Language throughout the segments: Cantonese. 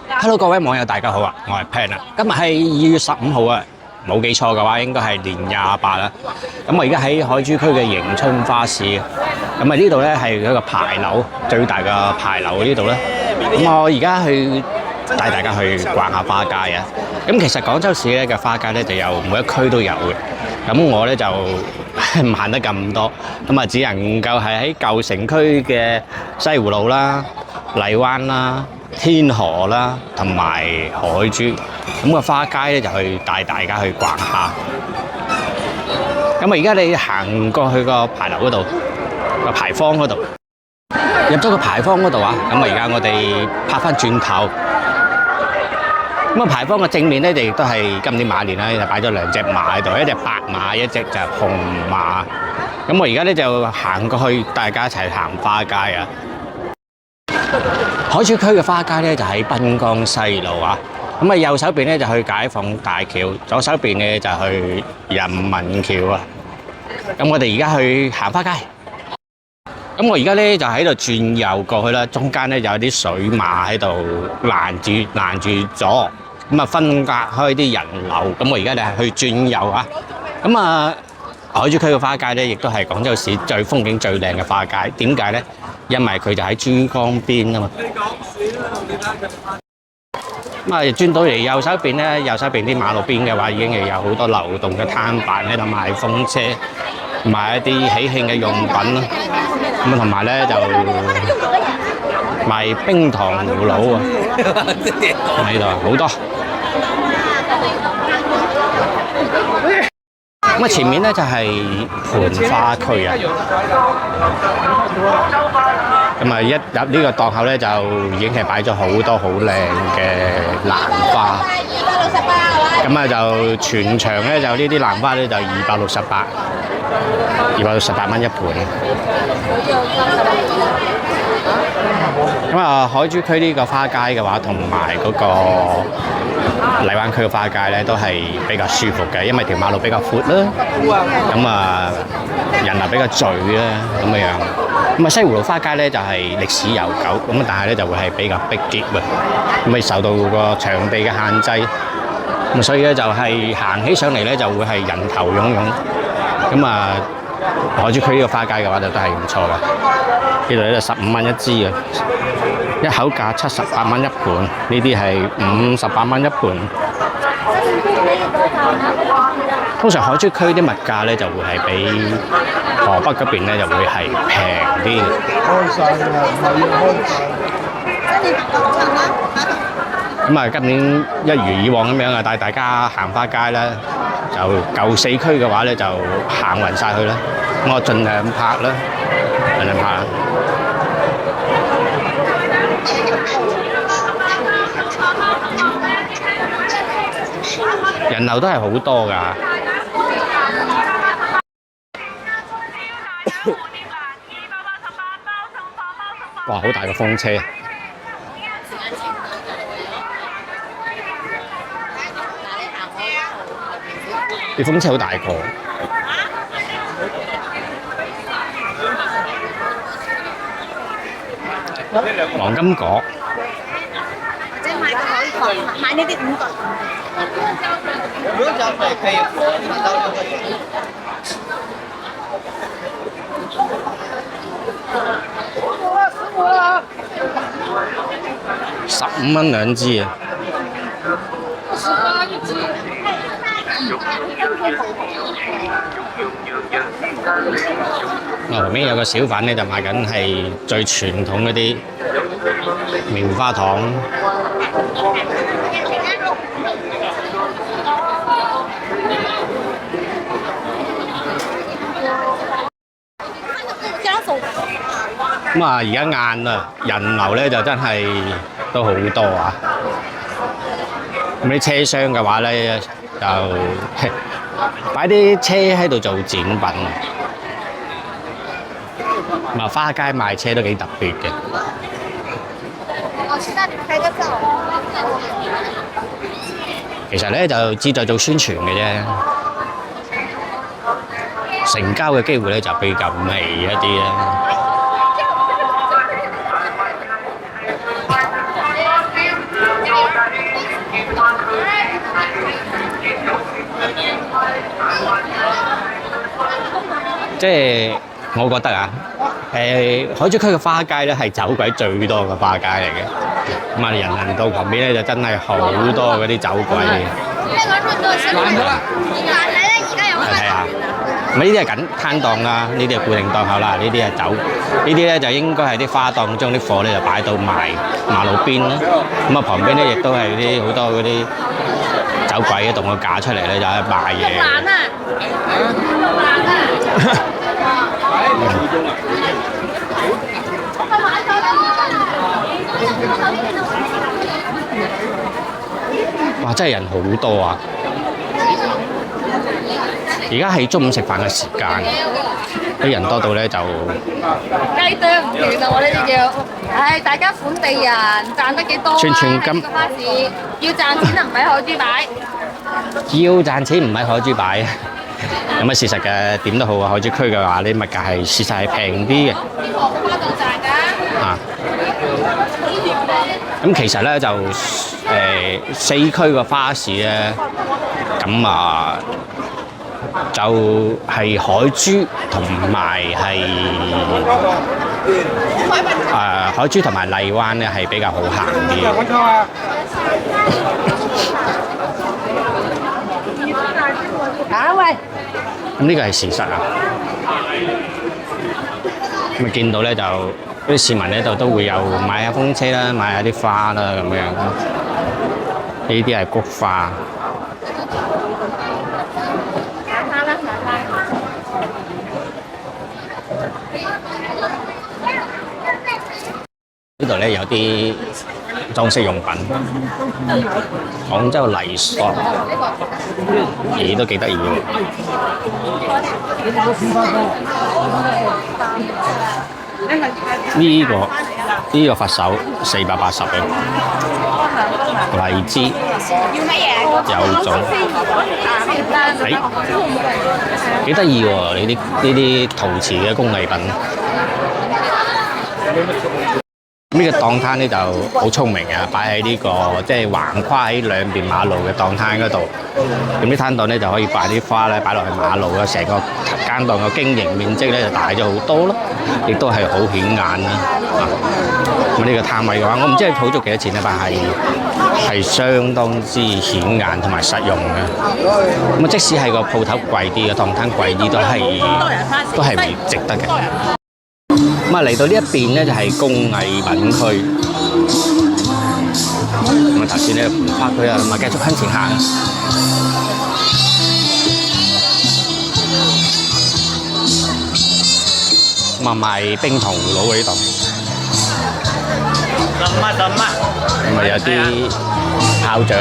Hello，各位網友，大家好啊！我係 Pan 啊，今日係2月15號啊，冇記錯嘅話，應該係年28啦。咁我而家喺海珠區嘅迎春花市，咁啊呢度咧係一個牌樓，最大嘅牌樓呢度咧。咁我而家去帶大家去逛下花街啊。咁其實廣州市咧嘅花街咧就有每一區都有嘅。咁我咧就唔行得咁多，咁啊只能夠係喺舊城區嘅西湖路啦、荔灣啦、天河啦，同埋海珠，咁個花街咧就去帶大家去逛下。咁啊，而家你行過去個牌樓嗰度，個牌坊嗰度，入咗個牌坊嗰度啊，咁啊而家我哋拍翻轉頭。咁啊，牌坊嘅正面咧，亦都係今年馬年啦，就擺咗兩隻馬喺度，一隻白馬，一隻就係紅馬。咁我而家咧就行過去，大家一齊行花街啊！海珠區嘅花街咧就喺濱江西路啊，咁啊右手邊咧就去解放大橋，左手邊咧就去人民橋啊。咁我哋而家去行花街，咁我而家咧就喺度轉右過去啦，中間咧有啲水馬喺度攔住咗，咁啊分隔開啲人流。咁我而家就係去轉右啊。咁啊海珠區嘅花街咧，亦都係廣州市最風景最靚嘅花街。點解咧？因為佢就喺珠江邊啊嘛。咁啊，轉到嚟右手邊咧，右手邊啲馬路邊嘅話，已經係有好多流動嘅攤販喺度賣風車，賣一啲喜慶嘅用品啦。咁啊，同埋咧就賣冰糖葫蘆啊，喺度好多。咁啊，前面咧就係盆花區啊。咁啊，一入呢個檔口咧，就已經係擺咗好多好靚嘅蘭花。咁啊，就全場咧就呢啲蘭花咧就268蚊一盤。咁啊，海珠區呢個花街嘅話，同埋嗰個荔灣區嘅花街咧，都係比較舒服嘅，因為條馬路比較闊啦。咁啊，人流比較聚啦，咁樣。咁啊，西湖路花街咧就係歷史悠久，咁啊，但係咧就會係比較逼仄喎，咁啊受到個場地嘅限制，咁所以咧就係行起上嚟咧就會係人頭湧湧。咁啊，海珠區呢個花街嘅話就都係唔錯嘅，呢度咧就15蚊一支啊，一口價78蚊一盤，呢啲係58蚊一盤。通常海珠區啲物價咧就會係比河北嗰邊咧就會係平啲。咁啊，今年一如以往咁樣啊，帶大家行花街啦。就舊四區嘅話咧，就行勻晒去啦。咁我盡量拍啦，盡量拍。人流都係好多㗎。哇！好大個風車。啲風車好大個。黃金果。即係買呢啲5個。15蚊兩支啊！旁邊有個小販咧，就賣緊係最傳統嗰啲棉花糖。咁啊，而家晏啦，人流咧就真係都好多啊！咁啲車廂嘅話咧，就擺啲車喺度做展品。咁啊，花街賣車都幾特別嘅。其實咧就志在做宣傳嘅啫，成交嘅機會咧就比較微一啲啦。即係我覺得啊，海珠區嘅花街咧係走鬼最多嘅花街嚟嘅。咁啊，人行道旁邊咧就真係好多嗰啲走鬼嘅。係啊，咁呢啲係緊攤檔啦，呢啲係固定檔口啦，呢啲係走，呢啲咧就應該係啲花檔將啲貨咧就擺到埋馬路邊啦。咁啊，旁邊咧亦都係啲好多嗰啲走鬼嘅動個架出嚟咧，就喺度賣嘢。哇！真係人好多啊！而家係中午食飯嘅時間，啲人多到咧就雞啄唔斷啊！我呢啲叫，唉，大家本地人賺得幾多啊？串串金個花市要賺錢啊，唔喺海珠擺。要賺錢唔喺海珠擺。咁啊，事實嘅點都好啊，海珠區嘅話，啲物價係事實係平啲嘅。邊個花檔賺㗎？啊！咁其實咧就四區個花市咧，咁啊就係海珠同埋係海珠同埋荔灣咧係比較好行啲嘅。喂！咁呢個係事實啊！咁啊見到咧就啲市民咧都會有買下風車啦，買下啲花啦咁樣。呢啲係菊花。呢度咧有啲裝飾用品，廣州泥塑，嘢都幾得意喎。呢個佛手480嘅荔枝，有種，幾得意喎！呢啲陶瓷嘅工藝品。呢個檔攤咧就好聰明啊，擺喺呢個即係橫跨喺兩邊馬路嘅檔攤嗰度。咁啲攤檔咧就可以擺啲花咧擺落去馬路啊，成個間檔嘅經營面積咧就大咗好多咯，亦都係好顯眼啦。咁呢個攤位嘅話，我唔知佢鋪咗幾多錢咧，但係相當之顯眼同埋實用嘅。咁即使係個鋪頭貴啲嘅檔攤貴啲，都係會值得嘅。咁啊嚟到呢一邊咧就係工藝品區，咁啊頭先咧盆花區啊，咁啊繼續向前行。咁啊賣冰糖葫蘆嘅呢度，咁啊有啲炮仗、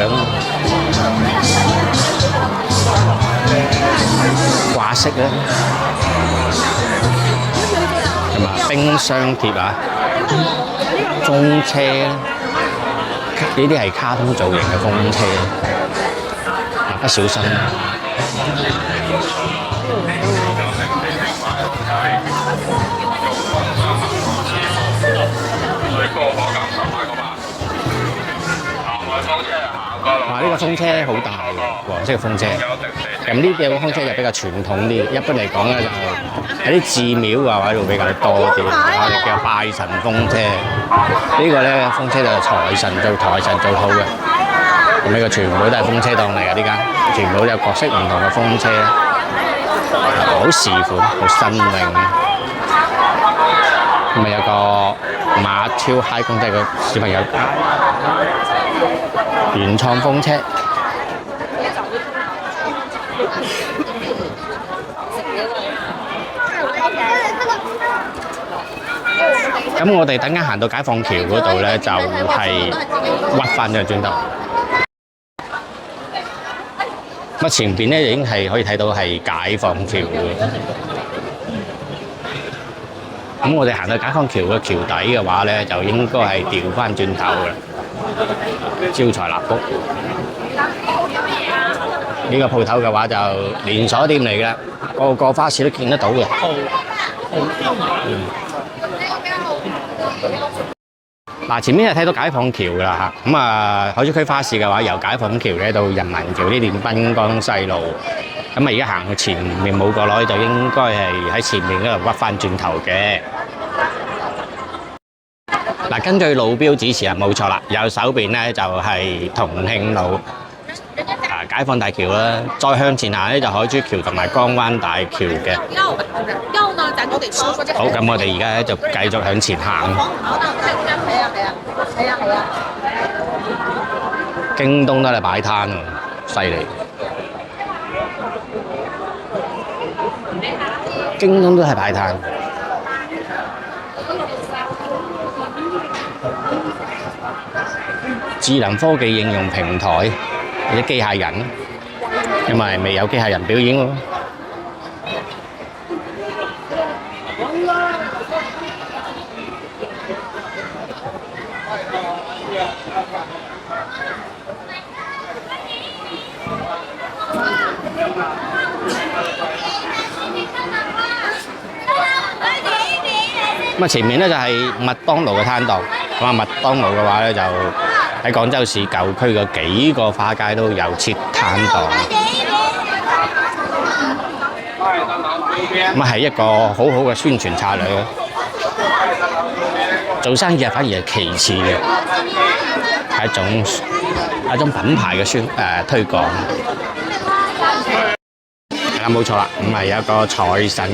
掛飾咧。冰箱貼啊，風車，呢啲係卡通造型嘅風車，蠟筆小新。哇！呢個風車好大嘅，黃色嘅風車。咁呢啲嘅風車就比較傳統啲，一般嚟講咧就喺啲寺廟啊喺度比較多啲，我哋叫拜神風車。呢個咧風車就財神做好嘅。咁呢個全部都係風車檔嚟嘅，呢間全部都有各式唔同嘅風車，好時款，好新穎。咁啊有個馬超嗨風車嘅小朋友原創風車。咁我哋等間行到解放橋嗰度咧，就係屈翻咗轉頭。咁前邊咧已經係可以睇到係解放橋嘅。咁我哋行到解放橋嘅橋底嘅話咧，就應該係調翻轉頭嘅。招財蠟燭呢個鋪頭嘅話就連鎖店嚟嘅，個個花市都見得到嘅。嗱，前面就睇到解放橋㗎啦嚇，咁啊海珠區花市嘅話，由解放橋咧到人民橋呢段濱江西路，咁啊而家行去前面冇過耐，就應該係喺前面嗰度屈翻轉頭嘅。嗱，根據路標指示啊，冇錯啦，右手邊咧就係同慶路解放大橋啦，再向前行咧就海珠橋同埋江灣大橋嘅。好，咁我哋而家咧就繼續向前行。京東都嚟擺攤喎，犀利！京東都係擺攤。智能科技應用平台或者機械人，因為未有機械人表演喎。咁啊，前面咧就係麥當勞嘅攤檔。咁啊，麥當勞嘅話咧就喺廣州市舊區嘅幾個花街都有設攤檔。咁啊，係一個好好嘅宣傳策略。做生意啊，反而係其次嘅，係一種品牌嘅推廣。係啦，冇錯啦，咁係有一個財神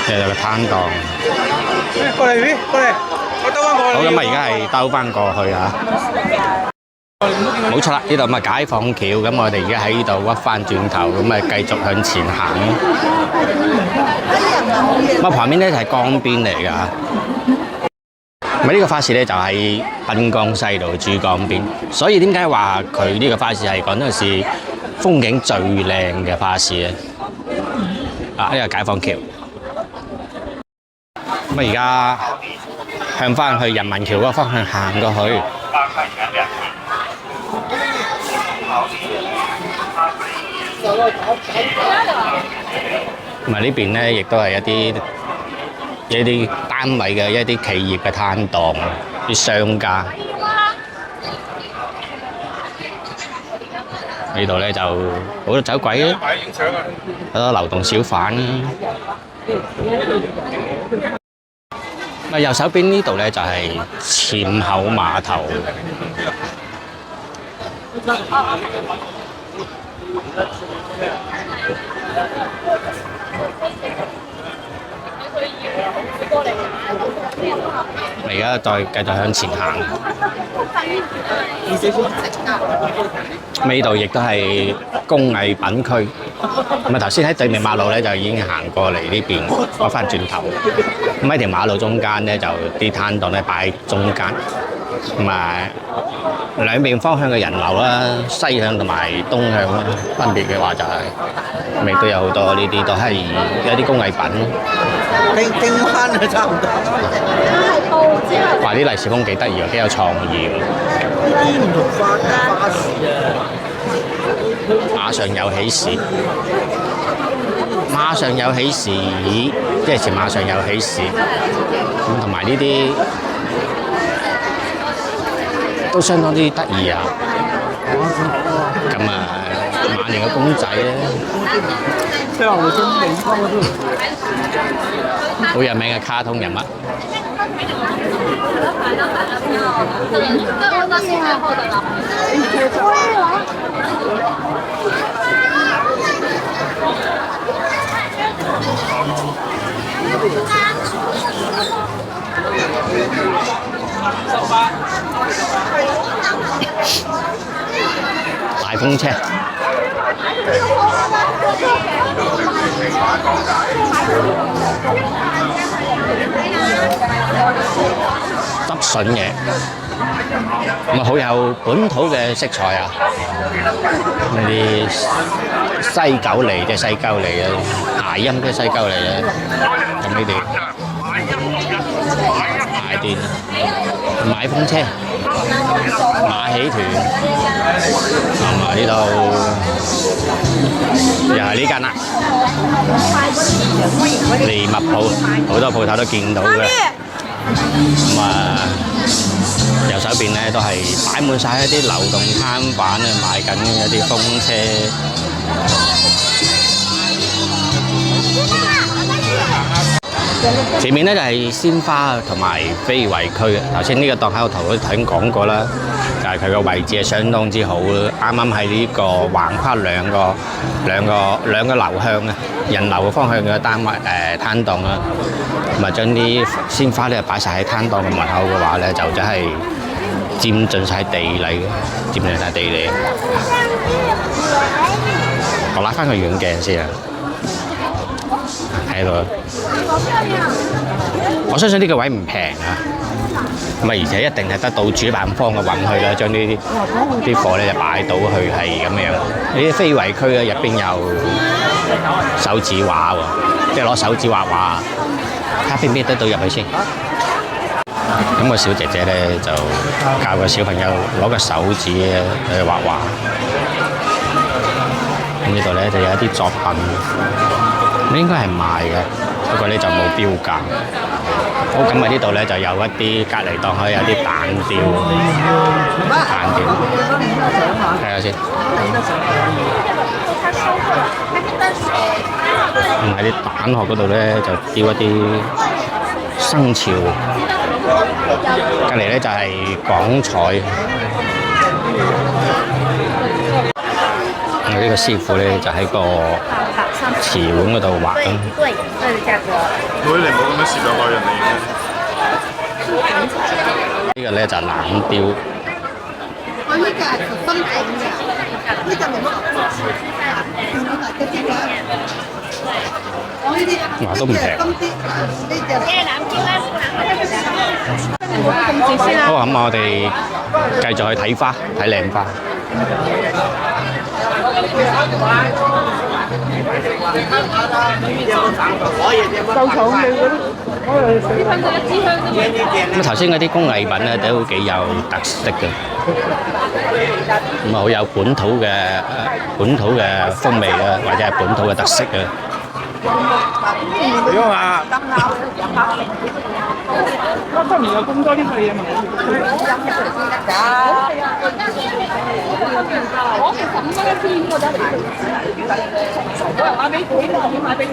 嘅攤檔。過嚟，過嚟，我兜翻過嚟。好，咁啊，而家係兜翻過去啊。冇錯啦，呢度咪解放橋，咁我哋而家喺呢度屈翻轉頭，咁啊繼續向前行。咁啊，旁邊咧就係江邊嚟㗎。咁呢個花市咧就喺濱江西道珠江邊，所以點解話佢呢個花市係廣州市風景最靚嘅花市咧？啊，呢個解放橋。咁啊，而家向翻去人民橋嗰個方向行過去。咁啊，呢邊咧亦都係一啲單位嘅一啲企業嘅攤檔，啲商家。呢度咧就好多走鬼啦，好多流動小販啦。咁右手邊呢度咧就係硤口碼頭。我而家再繼續向前行。呢度亦都係工藝品區。咁啊，頭先喺對面馬路咧就已經行過嚟呢邊，攞翻轉頭。咁喺條馬路中間咧，就啲攤檔咧擺喺中間。咁啊，兩邊方向嘅人流啦，西向同埋東向啦，分別嘅話就係，亦都有好多呢啲都係有啲工藝品。叮蚊啊，差唔多。話啲利是封幾得意喎，幾有創意喎。啲唔同花市啊。馬上有喜事，馬上有喜事，即係前馬上有喜事。咁同埋呢啲都相當之得意啊！咁啊，馬年嘅公仔咧，好有名嘅卡通人物。大風車，執筍嘢，咁啊好有本土嘅色彩啊！呢啲西九嚟嘅西鳩嚟嘅，諧音嘅西鳩嚟嘅，咁呢啲大啲買風車、馬戲團，同埋呢度又係呢間啦，利物浦好多鋪頭都見到嘅。咁右手邊咧都係擺滿晒一啲流動攤販咧，賣緊一啲風車。前面咧就係鮮花同埋非遺區嘅。頭先呢個檔口頭都頭先講過啦，就係佢個位置係相當之好，啱啱喺呢個橫跨兩個流向嘅人流嘅方向嘅攤檔啦。咁啊，將啲鮮花咧擺晒喺攤檔嘅門口嘅話咧，就真係佔盡晒地理嘅，佔盡晒地理。我拉翻個遠鏡先啊！喺度，我相信呢個位唔平啊，咁啊而且一定係得到主辦方嘅允許啦，將呢啲貨咧就擺到去係咁樣。呢啲非遺區咧入邊有手指畫喎，即係攞手指畫畫，睇下邊邊得到入去先。咁個小姐姐咧就教個小朋友攞個手指去畫畫。咁呢度咧就有一啲作品。應該係賣嘅，不過咧就冇標價。好，咁喺呢度咧就有一啲隔離檔口有啲蛋雕，睇下先。喺啲蛋殼嗰度咧就雕一啲生肖，隔離咧就係廣彩。我呢個師傅咧就喺個瓷碗嗰度畫緊。會你冇咁樣蝕咗開人哋。呢個咧就係冷雕。我呢個係分頂嘅，呢個冇乜。哇，都唔平。好，咁我哋繼續去睇花，睇靚花。咁頭先嗰啲工藝品咧都幾有特色嘅，咁啊好有本土嘅風味啦，或者係本土嘅特色嘅。你好啊！都唔有咁多呢個嘢嘛？我其實5蚊一片我得。我買俾佢，我買俾佢。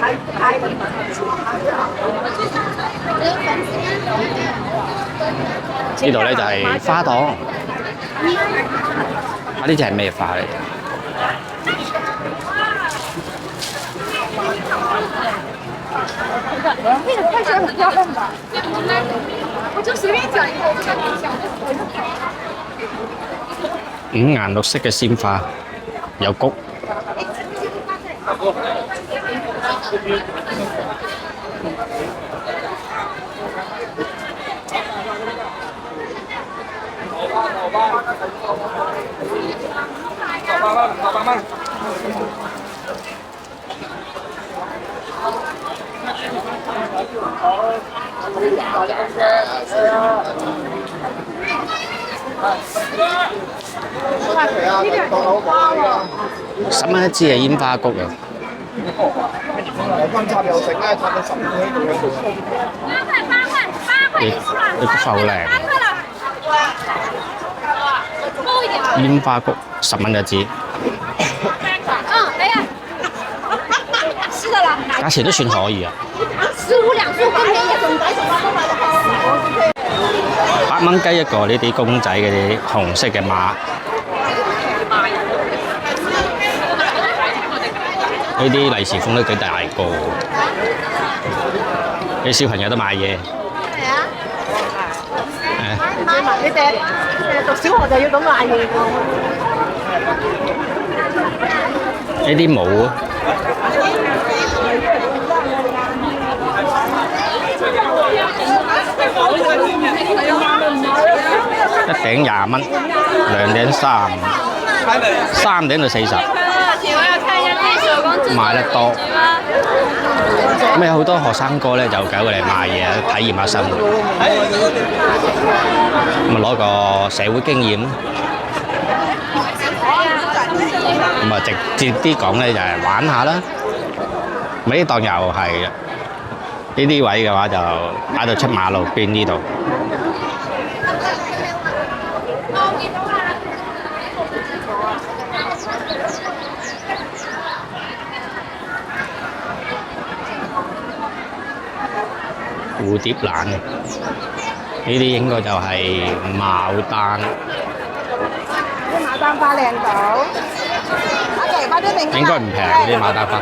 呢度咧就係花檔。啊！呢隻係咩花嚟？那个看起来很漂亮吧？我就隨便講一個，我就跟你講。五顏六色嘅鮮花，有菊。10蚊一支嘅煙花菊啊！你個花好靚，煙花菊10蚊一支。價錢都算可以啊！15兩束更便宜，仲抵18蚊買到8蚊雞一個呢啲公仔嘅啲紅色嘅馬。呢啲利是封都幾大個，啲小朋友都買嘢。係啊。買埋你哋讀小學就要咁買嘢㗎。呢啲帽啊。一頂20蚊，2頂3頂就40。買得多，咁有好多學生哥咧就搞過嚟買嘢，體驗下生活。咁啊攞個社會經驗。咁啊直接啲講咧就係玩下啦。咪呢檔又係呢啲位嘅話就擺到出馬路邊呢度。蝴蝶蘭，呢啲應該就係牡丹。牡丹花靚到，應該唔平啲牡丹花。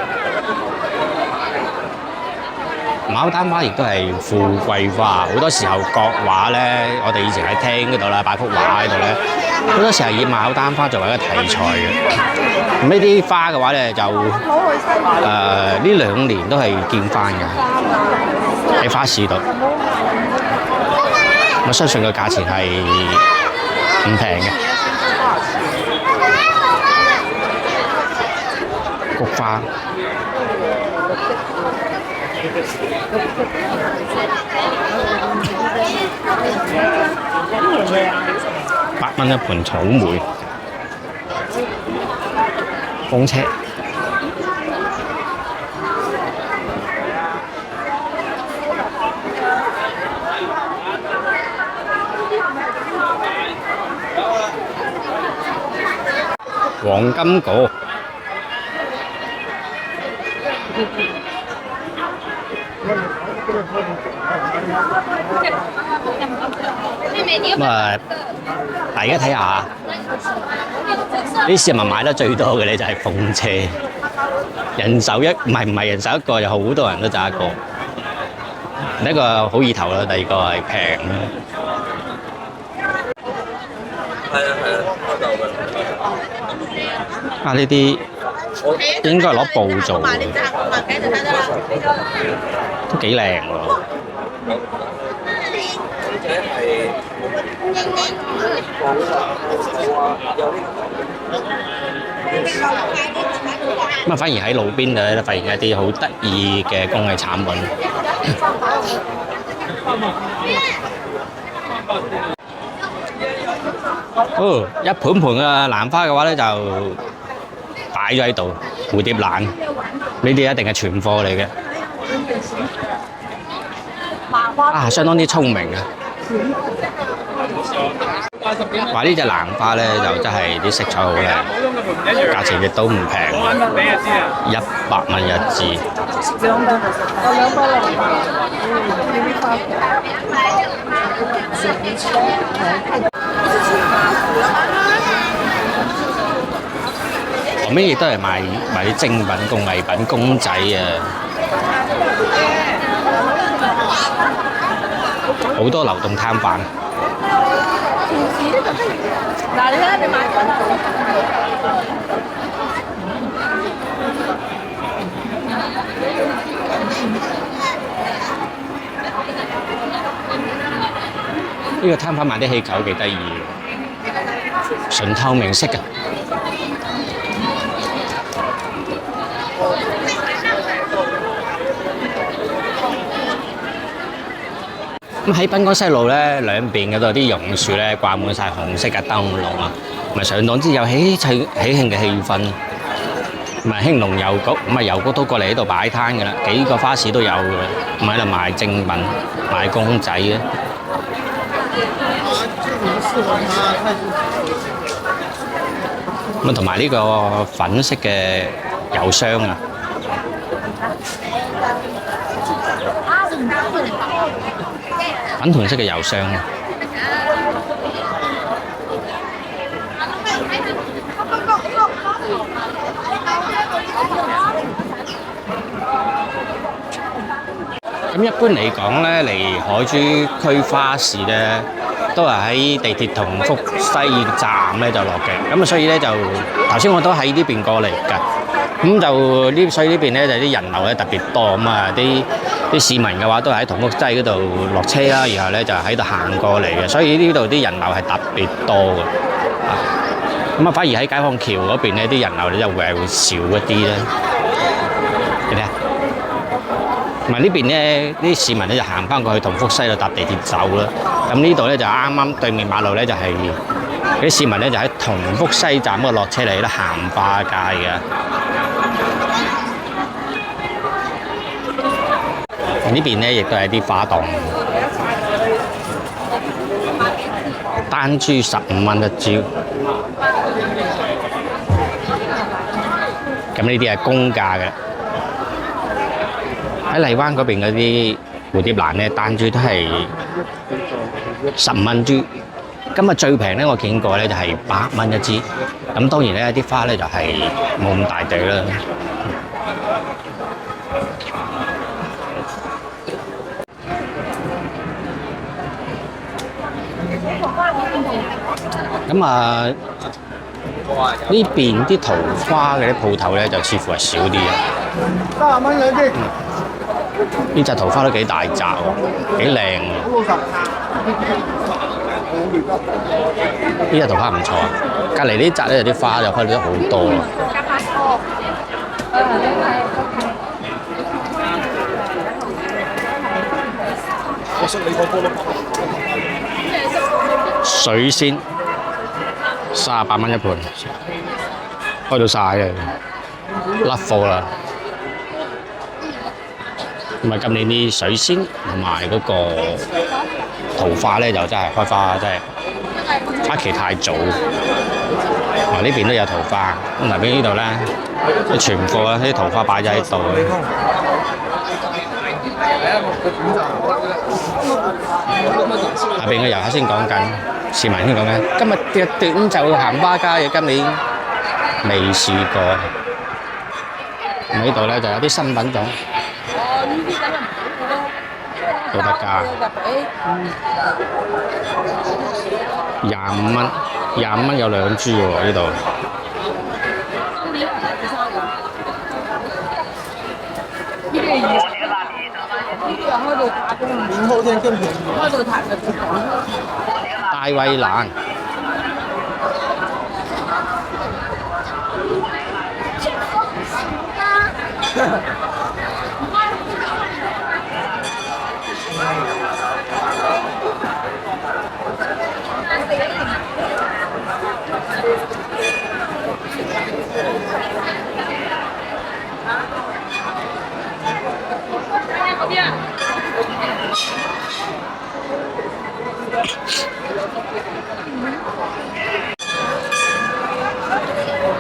牡丹花亦都係富貴花，好多時候國畫咧，我哋以前喺廳嗰度啦，擺幅畫喺度咧，好多時候以牡丹花作為一個題材嘅。咁呢啲花嘅話咧，就呢2年都係見翻嘅喺花市度。我相信個價錢係唔平嘅。菊花。8蚊一盤草莓，風車，黃金果。咁啊，大家睇下，呢市民買得最多嘅咧就係風車，人手唔係人手一個，就好多人都揸一個。第一個好意頭啦，第二個係平啦。啊！呢啲應該係攞布做嘅，都幾靚喎。咁啊，反而喺路邊咧，發現一啲好得意嘅工藝產品。哦，一盤盤嘅蘭花嘅話咧，就擺咗喺度，蝴蝶蘭呢啲一定係存貨嚟嘅。啊，相當之聰明啊！話呢隻蘭花咧，就真係啲色彩好靚，價錢亦都唔平，100蚊一支。後尾亦都係賣啲精品工藝品公仔啊！好多流動攤販。嗱，你睇下你買呢個攤販賣啲氣球幾得意，純透明色嘅。咁喺濱江西路咧，兩邊嗰度啲榕樹咧掛滿晒紅色嘅燈籠啊，咪相當之有喜慶嘅氣氛。咪興隆郵局，咁啊郵局都過嚟呢度擺攤㗎啦，幾個花市都有㗎啦，咁喺度賣精品、賣公仔嘅。咁同埋呢個粉色嘅郵箱啊。粉紅色嘅郵箱。咁一般嚟講咧，嚟海珠區花市咧，都係喺地鐵同福西站咧就落嘅。咁啊，所以咧就頭先我都喺呢邊過嚟㗎。咁就所以呢邊咧就啲人流咧特別多，咁啊啲市民嘅話都係喺同福西嗰度落車啦，然後咧就喺度行過嚟嘅，所以呢度啲人流係特別多嘅。咁啊，反而喺解放橋嗰邊咧啲人流咧就會少一啲咧。你睇下，同埋呢邊咧啲市民咧就行翻過去同福西度搭地鐵走啦。咁呢度咧就啱啱對面馬路咧就係啲市民咧就喺同福西站嗰度落車嚟咧行花街嘅。呢邊咧亦都係啲花檔，單株15蚊一株。咁呢啲係公價嘅。喺荔灣嗰邊嗰啲蝴蝶蘭咧，單株都係15蚊株。今日最平咧，我見過咧就係8蚊一支。咁當然咧，啲花咧就係冇咁大朵啦。咁啊，呢邊啲桃花嘅啲鋪頭咧，就似乎係少啲嘅。30蚊兩支。呢隻桃花都幾大紮喎，幾靚喎。呢隻桃花唔錯啊，隔離呢紮咧有啲花就開得好多啊。水仙38蚊一盤，開到晒嘅，甩貨啦。咁啊，今年啲水仙同埋嗰個桃花咧，就真係開花真係花期太早。呢邊都有桃花，咁嗱邊呢度咧，啲存貨啊，啲桃花擺咗喺度。下邊嘅遊客先講緊，市民先講緊，今日嘅短袖行花街嘅今年未試過。呢度咧就有啲新品種。都得㗎，25蚊，25蚊有2株喎呢度。大衛蘭。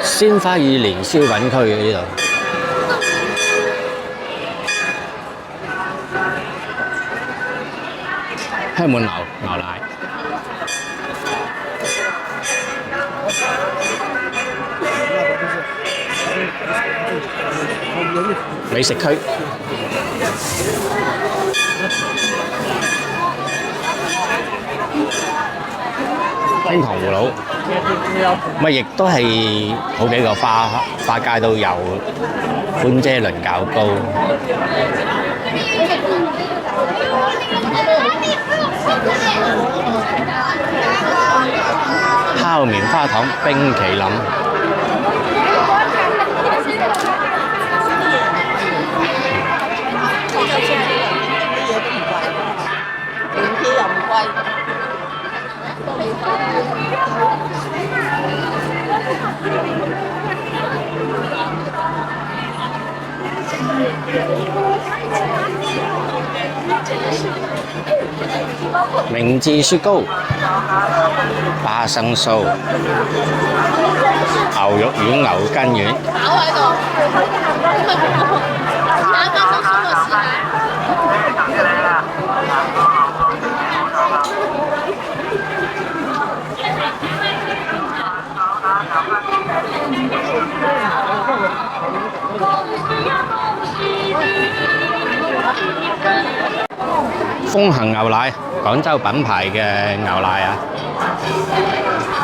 鮮花與年宵品區嘅呢度，香滿牛奶，美食區。天堂葫蘆，咪亦都係好幾個花街都有，寬遮輪較高。泡棉花糖冰淇淋。明治雪糕、花生酥、牛肉丸、牛筋丸。炒喺度，試下花生酥啊！試下。風行牛奶，廣州品牌嘅牛奶啊，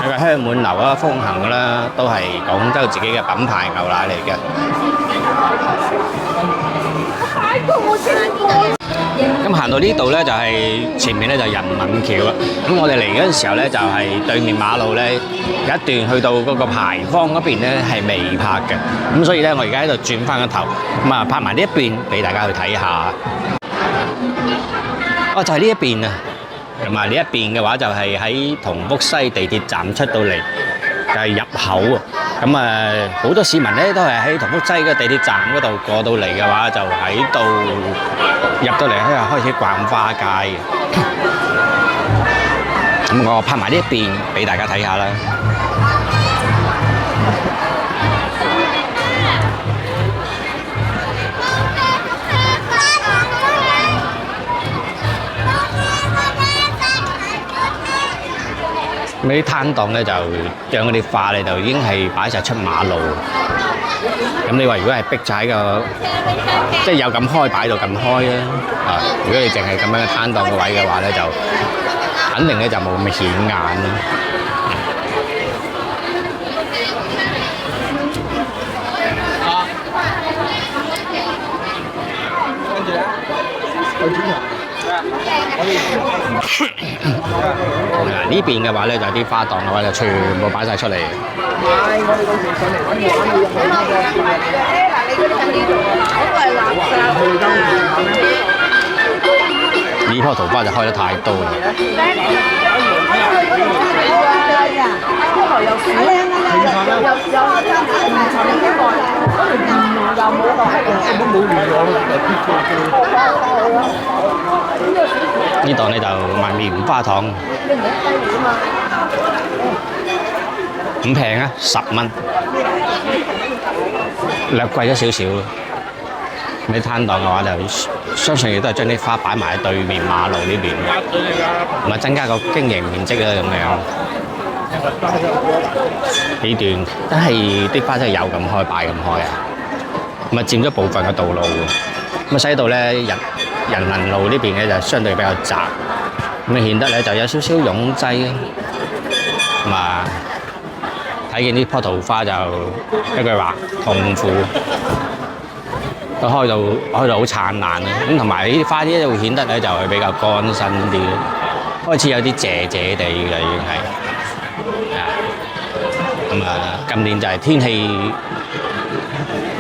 有個香滿樓啦、風行啦，都係廣州自己嘅品牌牛奶嚟嘅。咁行到呢度咧，就係前面咧就人民橋啦。咁我哋嚟嗰陣時候咧，就係對面馬路咧有一段去到嗰個牌坊嗰邊咧係未拍嘅。咁所以咧，我而家喺度轉翻個頭，咁啊拍埋呢一邊俾大家去睇下。哦，就係呢一邊啊，同埋呢一邊嘅話就係喺同福西地鐵站出到嚟，就係入口啊。咁好多市民咧都係喺同福西嘅地鐵站嗰度過到嚟嘅話，就喺度入到嚟咧開始逛花街嘅。咁我拍埋呢一邊俾大家睇下啦。咁啲攤檔咧就將嗰啲花咧就已經係擺晒出馬路。咁你話如果係逼咗喺個，即係有咁開擺到咁開啊！如果你淨係咁樣嘅攤檔嘅位嘅話咧，就肯定咧就冇咁顯眼咯。呢邊嘅話咧就啲花檔嘅話就全部擺晒出嚟。呢棵桃花就開得太多啦。呢檔咧就賣棉花糖，唔平啊，10蚊，略貴咗少少。你攤檔嘅話就相信亦都係將啲花擺埋喺對面馬路呢邊，咁啊增加個經營面積啦咁樣。呢段真係啲花真係有咁開擺咁開啊！咁啊佔咗部分嘅道路，咁啊使到咧人行路呢邊咧就相對比較窄，咁啊顯得咧就有少少擁擠啊！咁啊睇見呢棵桃花就一句話痛苦。都開到好燦爛啊！咁同埋呢啲花啲會顯得咧就係比較乾身啲，開始有啲謝謝地嘅已經係。咁今年就係天氣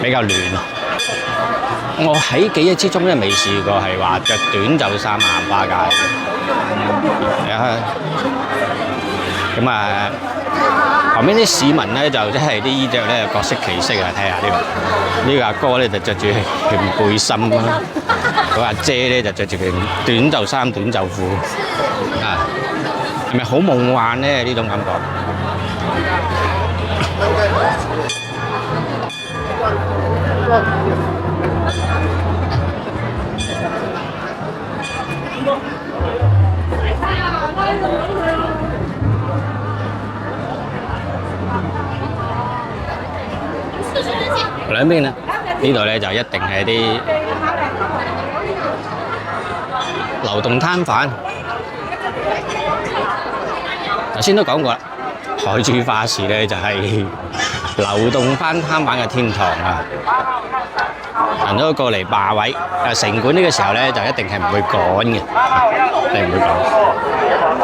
比較暖。我喺記憶之中咧未試過係話着短袖衫行花街。咁旁邊啲市民咧就真係啲衣着咧各色其色啊！睇下呢個阿哥咧就着住件背心啦，個阿姐咧就着住件短袖衫、短袖褲啊，係咪好夢幻咧？呢種感覺。兩邊呢度咧就一定係啲流動攤販。頭先都講過啦，海珠花市咧就係流動攤販嘅天堂啊！人都過嚟霸位，城管呢個時候咧就一定係唔會趕嘅，一定唔會趕。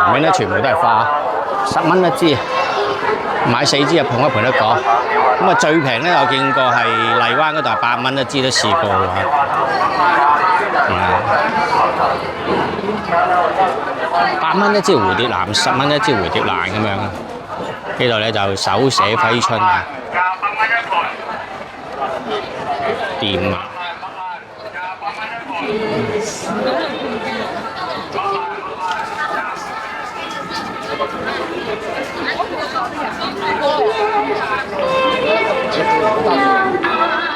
後面咧全部都係花，10蚊一支，買4支就捧一盆得個。咁啊最平咧我見過係荔灣嗰度係8蚊一支都試過㗎。8蚊一支蝴蝶蘭，10蚊一支蝴蝶蘭咁樣。呢度咧就手寫揮春啊，掂啊！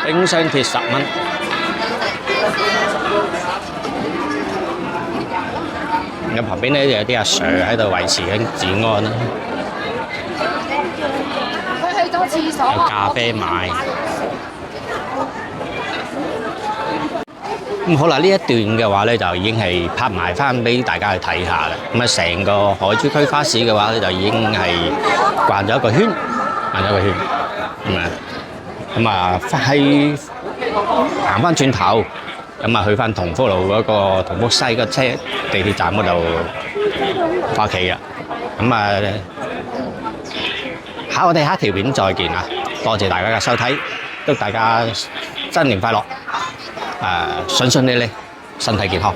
冰箱鐵10蚊。咁旁邊咧就有啲阿 Sir 喺度維持緊治安啦。佢去咗廁所。有咖啡賣。咁好啦，呢一段嘅話咧就已經係拍埋翻俾大家去睇下啦。咁啊，成個海珠區花市嘅話咧就已經係逛咗一個圈，咁啊喺行翻轉頭，咁啊去翻同福路嗰個同福西個地鐵站嗰度翻屋企啊。咁啊，我哋下一條片再見啊！多謝大家嘅收睇，祝大家新年快樂，順順利利。身體健康。